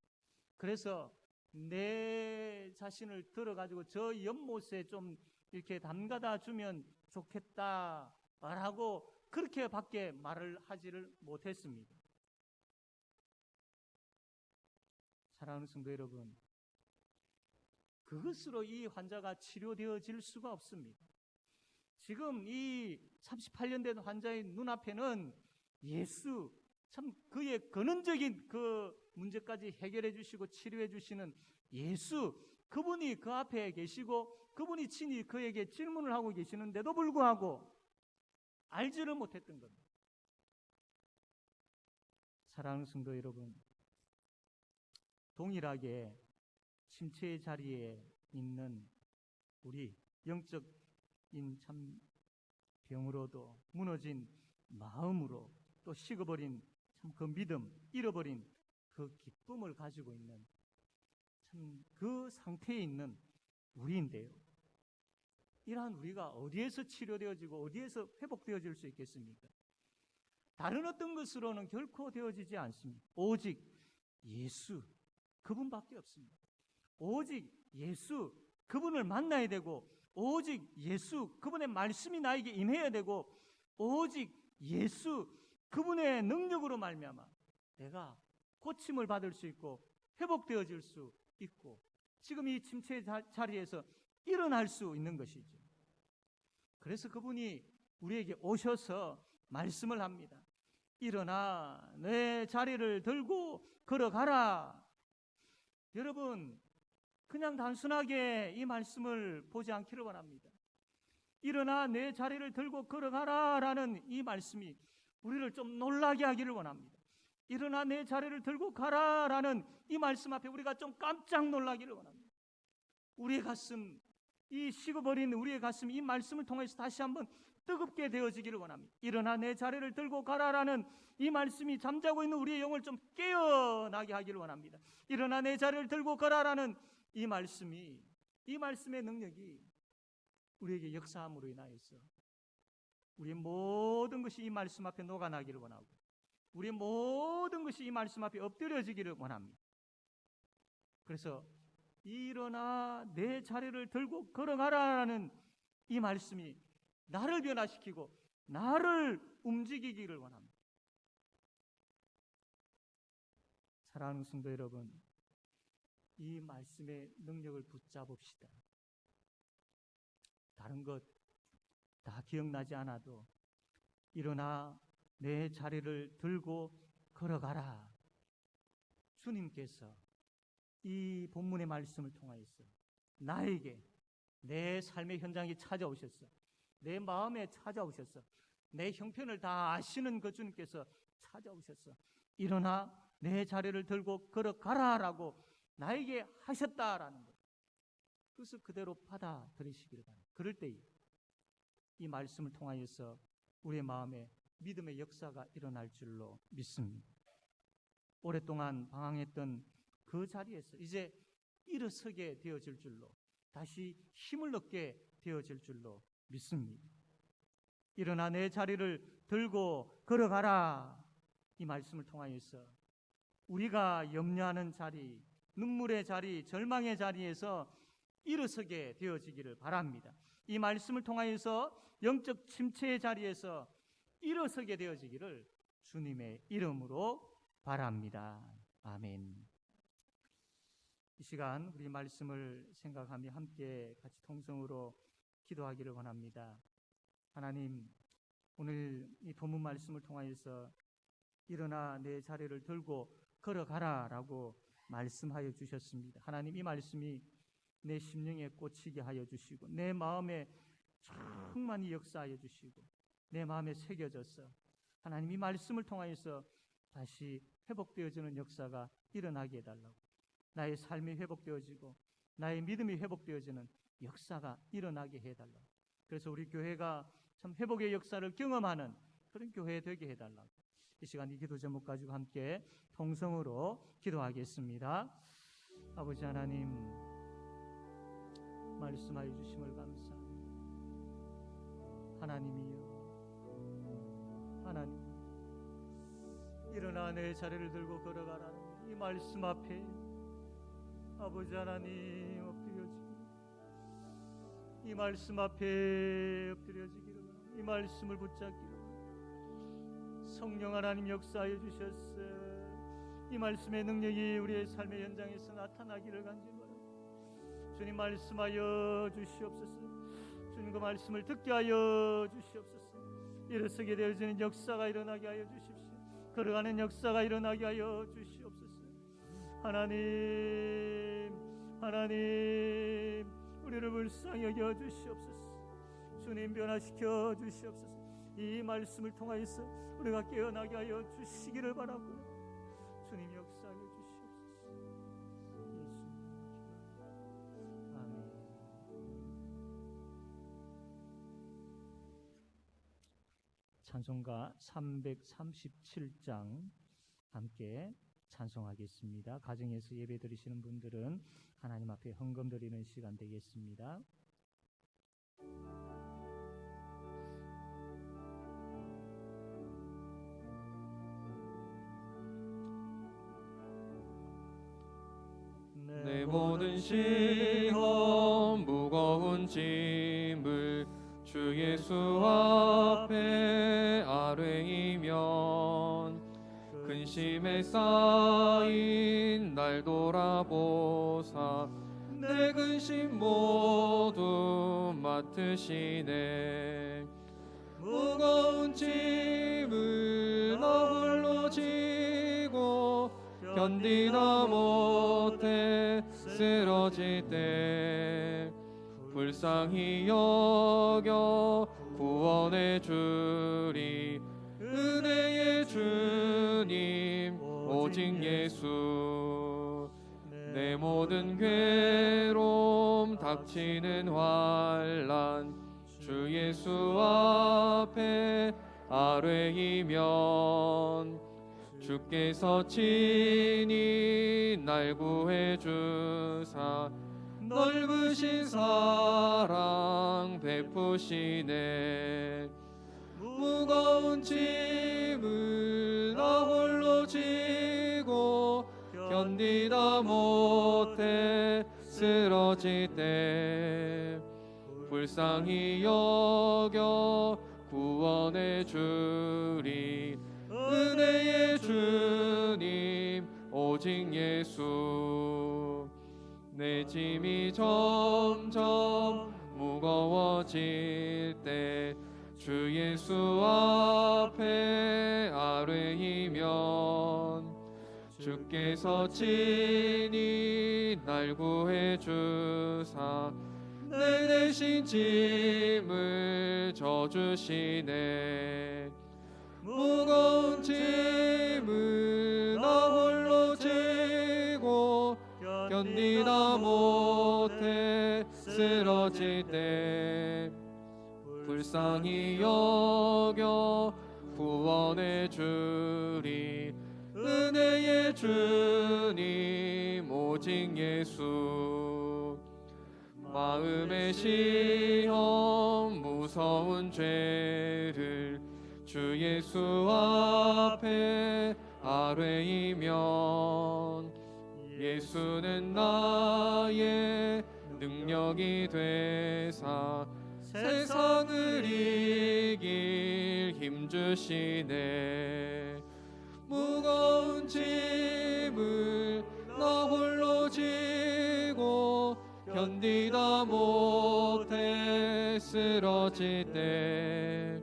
그래서 내 자신을 들어가지고 저 연못에 좀 이렇게 담가다 주면 좋겠다라고 그렇게밖에 말을 하지를 못했습니다. 사랑하는 성도 여러분, 그것으로 이 환자가 치료되어질 수가 없습니다. 지금 이 38년 된 환자의 눈앞에는 예수, 참 그의 근원적인 그 문제까지 해결해 주시고 치료해 주시는 예수, 그분이 그 앞에 계시고 그분이 친히 그에게 질문을 하고 계시는데도 불구하고 알지를 못했던 겁니다. 사랑하는 성도 여러분, 동일하게 침체의 자리에 있는 우리 영적인 참 병으로도 무너진 마음으로 또 식어버린 참 그 믿음, 잃어버린 그 기쁨을 가지고 있는 참 그 상태에 있는 우리인데요. 이러한 우리가 어디에서 치료되어지고 어디에서 회복되어질 수 있겠습니까? 다른 어떤 것으로는 결코 되어지지 않습니다. 오직 예수, 그분밖에 없습니다. 오직 예수, 그분을 만나야 되고 오직 예수, 그분의 말씀이 나에게 임해야 되고 오직 예수, 그분의 능력으로 말미암아 내가 고침을 받을 수 있고 회복되어질 수 있고 지금 이 침체 자리에서 일어날 수 있는 것이죠. 그래서 그분이 우리에게 오셔서 말씀을 합니다. 일어나 내 자리를 들고 걸어가라. 여러분, 그냥 단순하게 이 말씀을 보지 않기를 원합니다. 일어나 내 자리를 들고 걸어가라 라는 이 말씀이 우리를 좀 놀라게 하기를 원합니다. 일어나 내 자리를 들고 가라 라는 이 말씀 앞에 우리가 좀 깜짝 놀라기를 원합니다. 우리의 가슴, 이 식어버린 우리의 가슴, 이 말씀을 통해서 다시 한번 뜨겁게 되어지기를 원합니다. 일어나 내 자리를 들고 가라라는 이 말씀이 잠자고 있는 우리의 영을 좀 깨어나게 하기를 원합니다. 일어나 내 자리를 들고 가라라는 이 말씀이, 이 말씀의 능력이 우리에게 역사함으로 인하여서 우리의 모든 것이 이 말씀 앞에 녹아나기를 원하고 우리의 모든 것이 이 말씀 앞에 엎드려지기를 원합니다. 그래서 일어나 내 자리를 들고 걸어가라라는 이 말씀이 나를 변화시키고 나를 움직이기를 원합니다. 사랑하는 성도 여러분, 이 말씀의 능력을 붙잡읍시다. 다른 것 다 기억나지 않아도 일어나 내 자리를 들고 걸어가라. 주님께서 이 본문의 말씀을 통하여서 나에게 내 삶의 현장에 찾아오셨어. 내 마음에 찾아오셨어. 내 형편을 다 아시는 그 주님께서 찾아오셨어. 일어나 내 자리를 들고 걸어가라라고 나에게 하셨다라는 것. 그것을 그대로 받아들이시기를 바랍니다. 그럴 때에 이 말씀을 통하여서 우리의 마음에 믿음의 역사가 일어날 줄로 믿습니다. 오랫동안 방황했던 그 자리에서 이제 일어서게 되어질 줄로, 다시 힘을 얻게 되어질 줄로 믿습니다. 일어나 내 자리를 들고 걸어가라. 이 말씀을 통하여서 우리가 염려하는 자리, 눈물의 자리, 절망의 자리에서 일어서게 되어지기를 바랍니다. 이 말씀을 통하여서 영적 침체의 자리에서 일어서게 되어지기를 주님의 이름으로 바랍니다. 아멘. 이 시간 우리 말씀을 생각하며 함께 같이 통성으로 기도하기를 원합니다. 하나님, 오늘 이 본문 말씀을 통하여서 일어나 내 자리를 들고 걸어가라라고 말씀하여 주셨습니다. 하나님, 이 말씀이 내 심령에 꽂히게 하여 주시고 내 마음에 충만히 역사하여 주시고 내 마음에 새겨져서 하나님, 이 말씀을 통하여서 다시 회복되어지는 역사가 일어나게 해달라고, 나의 삶이 회복되어지고 나의 믿음이 회복되어지는 역사가 일어나게 해달라고, 그래서 우리 교회가 참 회복의 역사를 경험하는 그런 교회 되게 해달라고, 이 시간 이 기도 제목 가지고 함께 통성으로 기도하겠습니다. 아버지 하나님, 말씀하여 주심을 감사합니다. 하나님이여, 하나님, 일어나 내 자리를 들고 걸어가라는 이 말씀 앞에 아버지 하나님 엎드려지기를, 이 말씀 앞에 엎드려지기를, 이 말씀을 붙잡기를, 성령 하나님 역사하여 주셨어. 이 말씀의 능력이 우리의 삶의 현장에서 나타나기를 간절합니다. 주님, 말씀하여 주시옵소서. 주님, 그 말씀을 듣게 하여 주시옵소서. 일어서게 되어지는 역사가 일어나게 하여 주십시오. 걸어가는 역사가 일어나게 하여 주시옵소서. 하나님, 하나님, 우리를 불쌍히 여겨 주시옵소서. 주님, 변화시켜 주시옵소서. 이 말씀을 통하여서 우리가 깨어나게 하여 주시기를 바라고, 주님 역사하여 주시옵소서. 예수님, 아멘. 찬송가 337장 함께 찬송하겠습니다. 가정에서 예배 드리시는 분들은 하나님 앞에 헌금 드리는 시간 되겠습니다. 내 모든 시험 무거운 짐을 주 예수 앞에 아뢰이면 근심에 쌓인 날 돌아보사 내 근심 모두 맡으시네. 무거운 짐을 나 홀로 지고 견디다 못해 쓰러질 때 불쌍히 여겨 구원해 주리. 은혜의 주님 오직 예수. 내 모든 괴로움 닥치는 환난 주 예수 앞에 아뢰이면 주께서 친히 날 구해 주사 넓으신 사랑 베푸시네. 무거운 짐을 나 홀로 지고 견디다 못해 쓰러질 때 불쌍히 여겨 구원해 주리. 은혜의 주님 오직 예수. 내 짐이 점점 무거워질 때 주 예수 앞에 아뢰이면 주께서 친히 날 구해 주사 내 대신 짐을 져주시네. 무거운 짐을 나 홀로 지고 견디다 못해 쓰러질 때 불쌍히 여겨 구원해 주리. 은혜의 주님 오직 예수. 마음의 시험 무서운 죄를 주 예수 앞에 아뢰이면 예수는 나의 능력이 되사 세상을 이길 힘 주시네. 무거운 짐을 나 홀로 지고 견디다 못해 쓰러질 때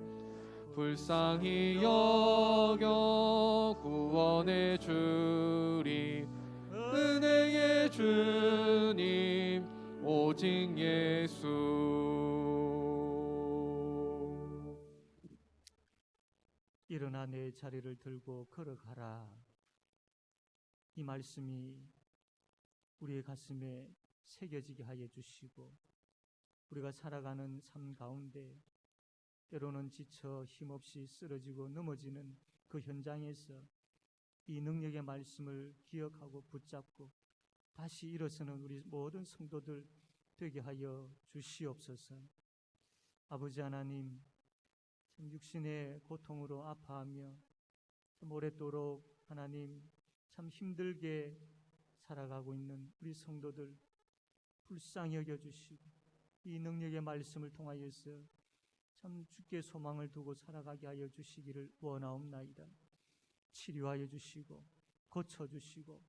불쌍히 여겨 구원해 주리. 은혜의 주님 오직 예수. 일어나 내 자리를 들고 걸어가라. 이 말씀이 우리의 가슴에 새겨지게 하여 주시고 우리가 살아가는 삶 가운데 때로는 지쳐 힘없이 쓰러지고 넘어지는 그 현장에서 이 능력의 말씀을 기억하고 붙잡고 다시 일어서는 우리 모든 성도들 되게 하여 주시옵소서. 아버지 하나님, 참 육신의 고통으로 아파하며 참 오랫도록 하나님 참 힘들게 살아가고 있는 우리 성도들 불쌍히 여겨주시고 이 능력의 말씀을 통하여서 참 주께 소망을 두고 살아가게 하여 주시기를 원하옵나이다. 치료하여 주시고 고쳐주시고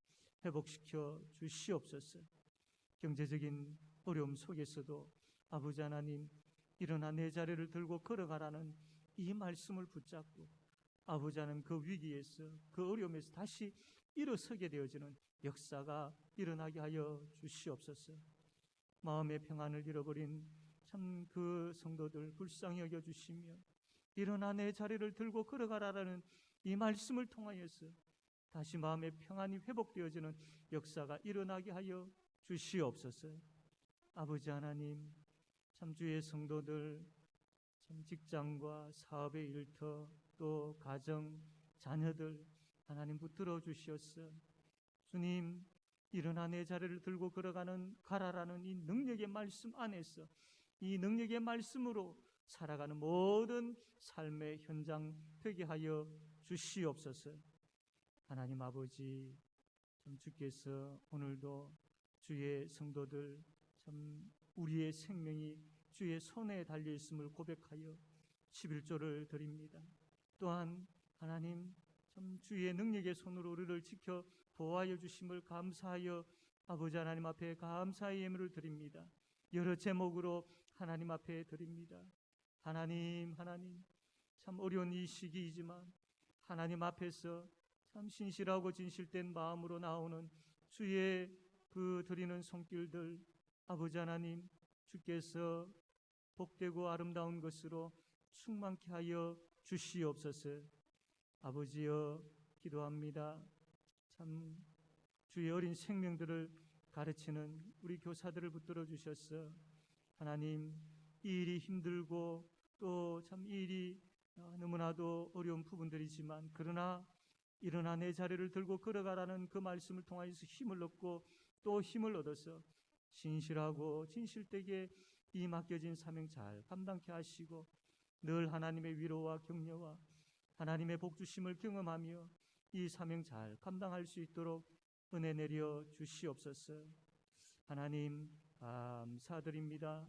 회복시켜 주시옵소서. 경제적인 어려움 속에서도 아버지 하나님 일어나 내 자리를 들고 걸어가라는 이 말씀을 붙잡고 아버지 하나님 그 위기에서 그 어려움에서 다시 일어서게 되어지는 역사가 일어나게 하여 주시옵소서. 마음의 평안을 잃어버린 참 그 성도들 불쌍히 여겨주시며 일어나 내 자리를 들고 걸어가라는 이 말씀을 통하여서 다시 마음의 평안이 회복되어지는 역사가 일어나게 하여 주시옵소서. 아버지 하나님, 참 주의 성도들 참 직장과 사업의 일터 또 가정, 자녀들 하나님 붙들어 주시옵소서. 주님, 일어나 내 자리를 들고 걸어가는 가라라는 이 능력의 말씀 안에서 이 능력의 말씀으로 살아가는 모든 삶의 현장 되게 하여 주시옵소서. 하나님 아버지, 참 주께서 오늘도 주의 성도들 참 우리의 생명이 주의 손에 달려 있음을 고백하여 11조를 드립니다. 또한 하나님 참 주의 능력의 손으로 우리를 지켜 보호하여 주심을 감사하여 아버지 하나님 앞에 감사의 예물을 드립니다. 여러 제목으로 하나님 앞에 드립니다. 하나님 참 어려운 이 시기이지만 하나님 앞에서 참 신실하고 진실된 마음으로 나오는 주의 그 드리는 손길들 아버지 하나님 주께서 복되고 아름다운 것으로 충만케 하여 주시옵소서. 아버지여 기도합니다. 참 주의 어린 생명들을 가르치는 우리 교사들을 붙들어 주셔서 하나님 이 일이 힘들고 또 참 이 일이 너무나도 어려운 부분들이지만 그러나 일어나 내 자리를 들고 걸어가라는 그 말씀을 통하여서 힘을 얻고 또 힘을 얻어서 신실하고 진실되게 이 맡겨진 사명 잘 감당케 하시고 늘 하나님의 위로와 격려와 하나님의 복주심을 경험하며 이 사명 잘 감당할 수 있도록 은혜 내려 주시옵소서. 하나님 감사드립니다.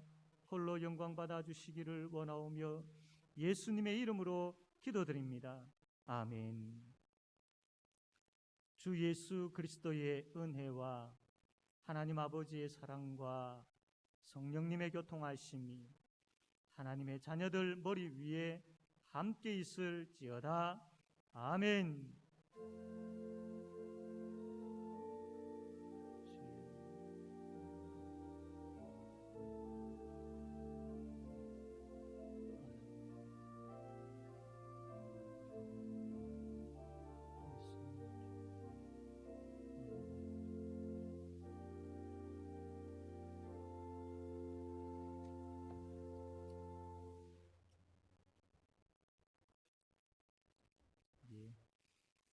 홀로 영광 받아 주시기를 원하오며 예수님의 이름으로 기도드립니다. 아멘. 주 예수 그리스도의 은혜와 하나님 아버지의 사랑과 성령님의 교통하심이 하나님의 자녀들 머리 위에 함께 있을지어다. 아멘.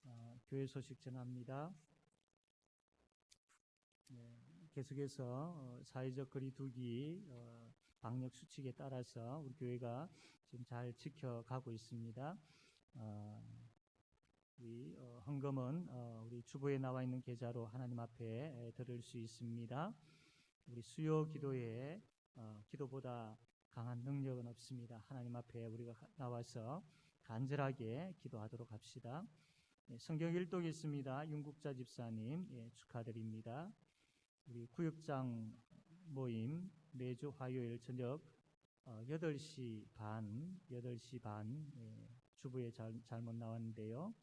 예, 교회 소식 전합니다. 계속해서 사회적 거리두기 방역 수칙에 따라서 우리 교회가 지금 잘 지켜가고 있습니다. 우리 헌금은 우리 주보에 나와 있는 계좌로 하나님 앞에 드릴 수 있습니다. 우리 수요 기도에 기도보다 강한 능력은 없습니다. 하나님 앞에 우리가 나와서 간절하게 기도하도록 합시다. 성경 일독이 있습니다. 윤국자 집사님 축하드립니다. 우리 구역장 모임 매주 화요일 저녁 8시 반 주부에 잘못 나왔는데요.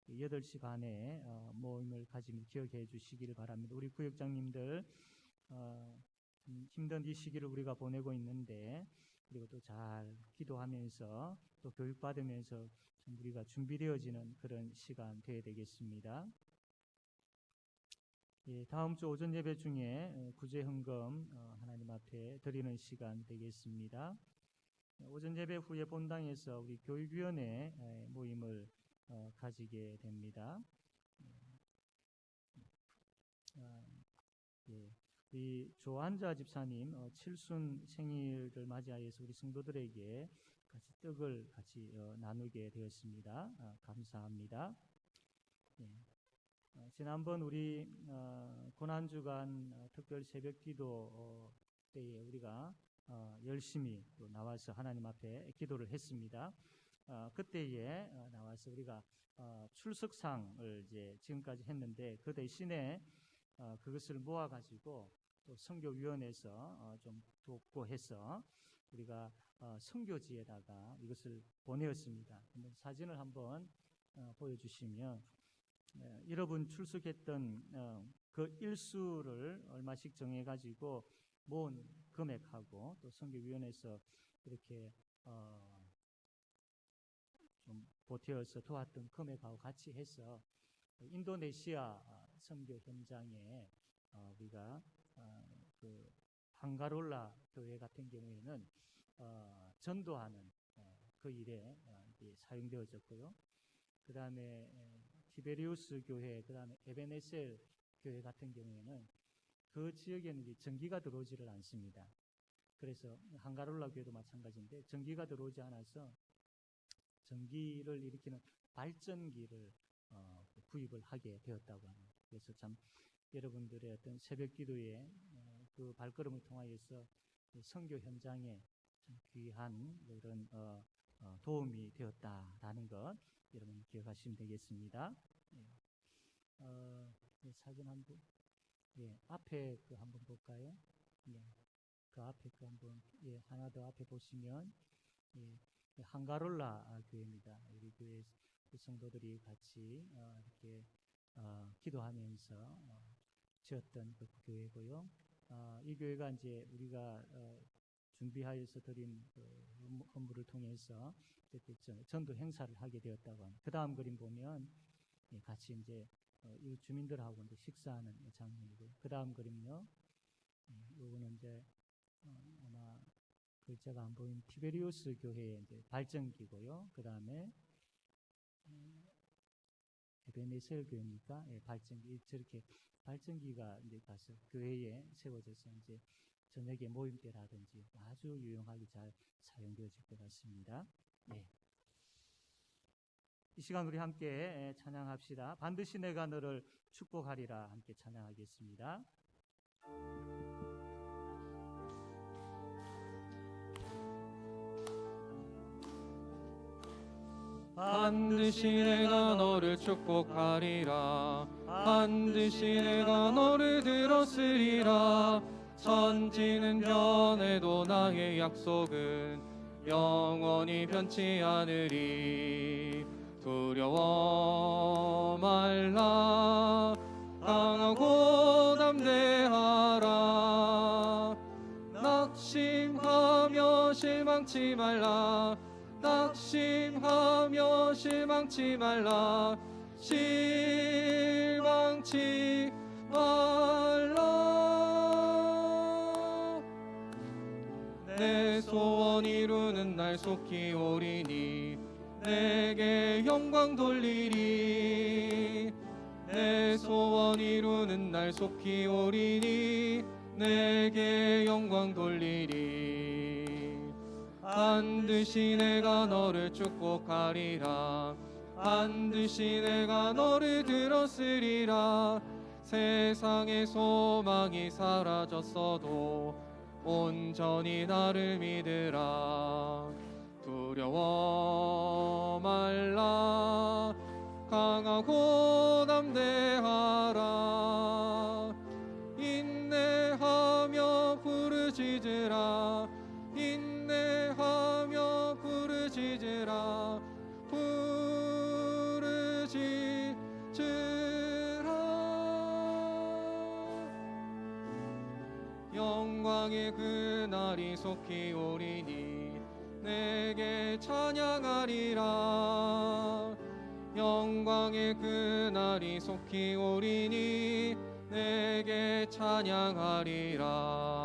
8시 반에 모임을 가짐을 기억해 주시기를 바랍니다. 우리 구역장님들 힘든 이 시기를 우리가 보내고 있는데 그리고 또 잘 기도하면서 또 교육받으면서 우리가 준비되어지는 그런 시간 되어야 되겠습니다. 예, 다음 주 오전 예배 중에 구제 헌금 하나님 앞에 드리는 시간 되겠습니다. 오전 예배 후에 본당에서 우리 교육위원회 모임을 가지게 됩니다. 예, 우리 조한자 집사님 칠순 생일을 맞이하여서 우리 성도들에게 같이 떡을 같이 나누게 되었습니다. 감사합니다. 예. 지난번 우리 고난주간 특별 새벽기도 때에 우리가 열심히 또 나와서 하나님 앞에 기도를 했습니다. 그때에 나와서 우리가 출석상을 이제 지금까지 했는데 그 대신에 그것을 모아가지고 또 선교위원회에서 좀 돕고 해서 우리가 선교지에다가 이것을 보내었습니다. 한번 사진을 한번 보여주시면 여러분 출석했던 그 일수를 얼마씩 정해가지고 모은 금액하고 또 선교위원회에서 이렇게 좀 보태어서 도왔던 금액하고 같이 해서 인도네시아 선교 현장에 우리가 그 한가롤라 교회 같은 경우에는 전도하는 그 일에 사용되어졌고요. 그 다음에 티베리우스 교회, 그 다음에 에베네셀 교회 같은 경우에는 그 지역에는 이제 전기가 들어오지를 않습니다. 그래서 한가롤라 교회도 마찬가지인데 전기가 들어오지 않아서 전기를 일으키는 발전기를 구입을 하게 되었다고 합니다. 그래서 참 여러분들의 어떤 새벽 기도에 그 발걸음을 통하여서 선교 현장에 참 귀한 이런 도움이 되었다라는 것 여러분 기억하시면 되겠습니다. 사진 한번 앞에 그 한번 볼까요? 그 앞에 그 한번 하나 더 앞에 보시면 한가롤라 교회입니다. 우리 교회 성도들이 같이 이렇게 기도하면서 지었던 그 교회고요. 이 교회가 이제 우리가 준비하여서 드린 그 헌물을 통해서 이렇게 전도 행사를 하게 되었다고 합니다. 그 다음 그림 보면 같이 이제 이 주민들하고 이제 식사하는 장면이고요. 그 다음 그림요. 이거는 이제 아마 글자가 안 보이는 티베리우스 교회의 이제 발전기고요. 그 다음에 에베네셀 교회입니까? 발전기 저렇게 발전기가 이제 가서 교회에 세워져서 이제 저녁에 모임 때라든지 아주 유용하게 잘 사용되어질 것 같습니다. 이 시간 우리 함께 찬양합시다. 반드시 내가 너를 축복하리라 함께 찬양하겠습니다. 반드시 내가 너를 축복하리라. 반드시 내가 너를 들었으리라. 천지는 변해도 나의 약속은 영원히 변치 않으리. 두려워 말라. 강하고 담대하라. 낙심하며 실망치 말라. 낙심하며 실망치 말라. 실망치 말라. 내 소원 이루는 날 속히 오리니 내게 영광 돌리리. 내 소원 이루는 날 속히 오리니 내게 영광 돌리리. 반드시 내가 너를 축복하리라. 반드시 내가 너를 들었으리라. 세상의 소망이 사라졌어도 온전히 나를 믿으라. 두려워 말라. 강하고 담대하라. 인내하며 부르짖으라. 인내하며 부르짖으라. 부르짖으라. 영광의 그날이 속히 오리니 내게 찬양하리라. 영광의 그날이 속히 오리니 내게 찬양하리라.